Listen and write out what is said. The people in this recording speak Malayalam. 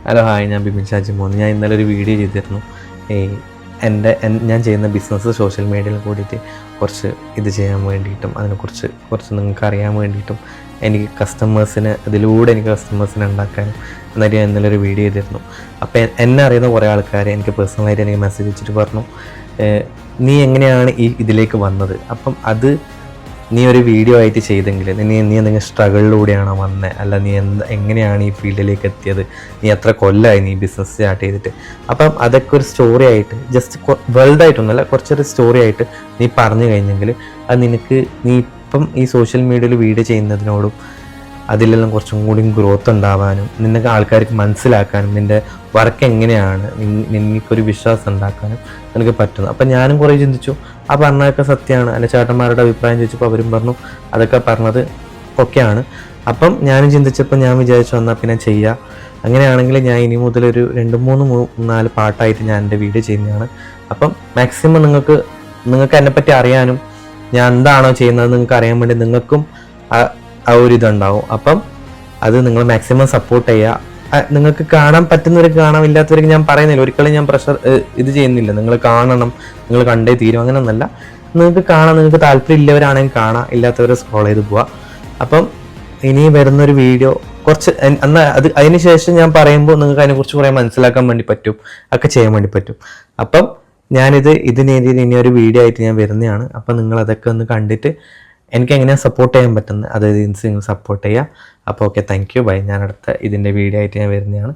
ഹലോ ഹായ്, ഞാൻ ബിപിൻ ഷാജിമോൻ. ഞാൻ ഇന്നലെ ഒരു വീഡിയോ ചെയ്തിരുന്നു. ഈ ഞാൻ ചെയ്യുന്ന ബിസിനസ് സോഷ്യൽ മീഡിയയിൽ കൂടിയിട്ട് കുറച്ച് ഇത് ചെയ്യാൻ വേണ്ടിയിട്ടും അതിനെക്കുറിച്ച് നിങ്ങൾക്ക് അറിയാൻ വേണ്ടിയിട്ടും എനിക്ക് അതിലൂടെ കസ്റ്റമേഴ്സിനെ ഉണ്ടാക്കാനും എന്നാലും ഞാൻ ഇന്നലെ ഒരു വീഡിയോ ചെയ്തിരുന്നു. അപ്പോൾ എന്നെ അറിയുന്ന കുറേ ആൾക്കാർ എനിക്ക് പേഴ്സണലായിട്ട് എനിക്ക് മെസ്സേജ് വെച്ചിട്ട് പറഞ്ഞു, നീ എങ്ങനെയാണ് ഇതിലേക്ക് വന്നത്? അപ്പം അത് നീ ഒരു വീഡിയോ ആയിട്ട് ചെയ്തെങ്കിൽ നീ എന്തെങ്കിലും സ്ട്രഗിളിലൂടെയാണോ വന്നത്, അല്ല നീ എങ്ങനെയാണ് ഈ ഫീൽഡിലേക്ക് എത്തിയത്, നീ എത്ര കൊല്ലമായി നീ ബിസിനസ് സ്റ്റാർട്ട് ചെയ്തിട്ട്? അപ്പം അതൊക്കെ ഒരു സ്റ്റോറി ആയിട്ട്, ജസ്റ്റ് വലുതായിട്ടൊന്നുമല്ല, കുറച്ചൊരു സ്റ്റോറി ആയിട്ട് നീ പറഞ്ഞു കഴിഞ്ഞെങ്കിൽ അത് നീ ഇപ്പം ഈ സോഷ്യൽ മീഡിയയിൽ വീഡിയോ ചെയ്യുന്നതിനോടും അതിലെല്ലാം കുറച്ചും കൂടി ഗ്രോത്ത് ഉണ്ടാവാനും നിനക്ക് ആൾക്കാർക്ക് മനസ്സിലാക്കാനും നിൻ്റെ വർക്ക് എങ്ങനെയാണ് നിനക്കൊരു വിശ്വാസം ഉണ്ടാക്കാനും നിനക്ക് പറ്റുന്നു. അപ്പം ഞാനും കുറേ ചിന്തിച്ചു, ആ പറഞ്ഞതൊക്കെ സത്യമാണ്. എൻ്റെ ചേട്ടന്മാരുടെ അഭിപ്രായം ചോദിച്ചപ്പോൾ അവരും പറഞ്ഞു അതൊക്കെ പറഞ്ഞത് ഒക്കെയാണ്. അപ്പം ഞാനും ചിന്തിച്ചപ്പോൾ ഞാൻ വിചാരിച്ചു എന്നാൽ പിന്നെ ചെയ്യുക. അങ്ങനെയാണെങ്കിൽ ഞാൻ ഇനി മുതൽ ഒരു 2-3-4 പാട്ടായിട്ട് ഞാൻ എൻ്റെ വീഡിയോ ചെയ്യുന്നതാണ്. അപ്പം മാക്സിമം നിങ്ങൾക്ക് എന്നെപ്പറ്റി അറിയാനും ഞാൻ എന്താണോ ചെയ്യുന്നത് നിങ്ങൾക്ക് അറിയാൻ വേണ്ടി നിങ്ങൾക്കും ആ ഒരു ഇതുണ്ടാവും. അപ്പം അത് നിങ്ങൾ മാക്സിമം സപ്പോർട്ട് ചെയ്യുക. നിങ്ങൾക്ക് കാണാൻ പറ്റുന്നവർക്ക് കാണാം, ഇല്ലാത്തവർക്ക് ഞാൻ പറയുന്നില്ല, ഒരിക്കലും ഞാൻ പ്രഷർ ഇത് ചെയ്യുന്നില്ല. നിങ്ങൾ കാണണം, നിങ്ങൾ കണ്ടേ തീരും, അങ്ങനെയൊന്നല്ല. നിങ്ങൾക്ക് കാണാം, നിങ്ങൾക്ക് താല്പര്യം ഇല്ലവരാണെങ്കിൽ കാണാം, ഇല്ലാത്തവരെ സ്ക്രോൾ ചെയ്ത് പോവാം. അപ്പം ഇനി വരുന്നൊരു വീഡിയോ കുറച്ച് അതിന് ശേഷം ഞാൻ പറയുമ്പോൾ നിങ്ങൾക്ക് അതിനെക്കുറിച്ച് കുറേ മനസ്സിലാക്കാൻ വേണ്ടി പറ്റും, ഒക്കെ ചെയ്യാൻ വേണ്ടി പറ്റും. അപ്പം ഇതിനെതിരെ ഇനി ഒരു വീഡിയോ ആയിട്ട് ഞാൻ വരുന്നതാണ്. അപ്പം നിങ്ങൾ അതൊക്കെ ഒന്ന് കണ്ടിട്ട് എനിക്ക് എങ്ങനെയാണ് സപ്പോർട്ട് ചെയ്യാൻ പറ്റുന്നത്, അതായത് നിങ്ങൾ സപ്പോർട്ട് ചെയ്യുക. അപ്പോൾ ഓക്കെ, താങ്ക് യു, ബൈ. ഞാൻ അടുത്ത ഇതിൻ്റെ വീഡിയോ ആയിട്ട് ഞാൻ വരുന്നതാണ്.